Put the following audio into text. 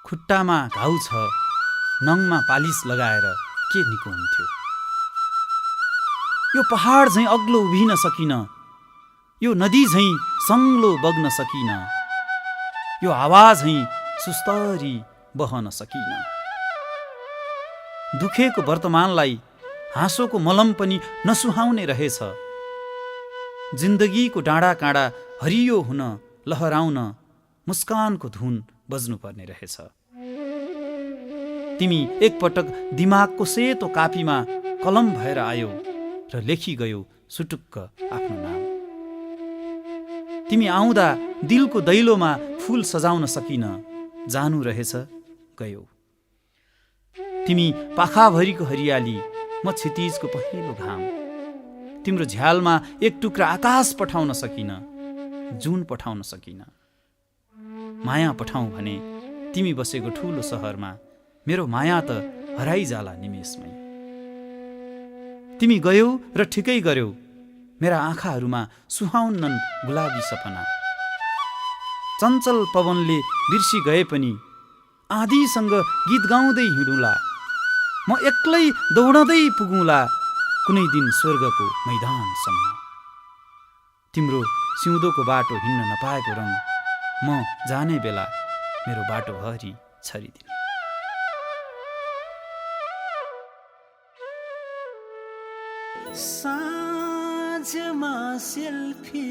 खुट्टामा घाउ छ, नङमा पालिस लगाएर के निको हुन्थ्यो। यो पहाड झैँ अग्लो उभिन सकिन, यो नदी झैँ सङ्लो बग्न सकिन, यो हावा झैँ सुस्तरी बहन सकिन। दुखेको वर्तमानलाई हाँसोको मलम पनि नसुहाउने रहेछ। जिन्दगीको डाँडा काँडा हरियो हुन, लहराउन मुस्कानको धुन बज्नुपर्ने रहेछ। तिमी एकपटक दिमागको सेतो कापीमा कलम भएर आयौ र लेखी गयौ सुटुक्क आफ्नो नाम। तिमी आउँदा दिलको दैलोमा फूल सजाउन सकिन, जानु रहेछ गयौ। तिमी पाखाभरिको हरियाली, म क्षितिजको पहिलो घाम। तिम्रो झ्यालमा एक टुक्रा आकाश पठाउन सकिन, जुन पठाउन सकिन। माया पठाउँ भने तिमी बसेको ठुलो सहरमा मेरो माया त हराइजाला निमेषमै। तिमी गयौ र ठिकै गर्यौ, मेरा आँखाहरूमा सुहाउनन् गुलाबी सपना। चञ्चल पवनले बिर्सी गए पनि आँधीसँग गीत गाउँदै हिँडुला, म एक्लै दौडँदै पुगुँला कुनै दिन स्वर्गको मैदानसम्म। तिम्रो सिउँदोको बाटो हिँड्न नपाएको रङ म जाने बेला मेरो बाटोभरि छरिदिनु। साँझमा सेल्फी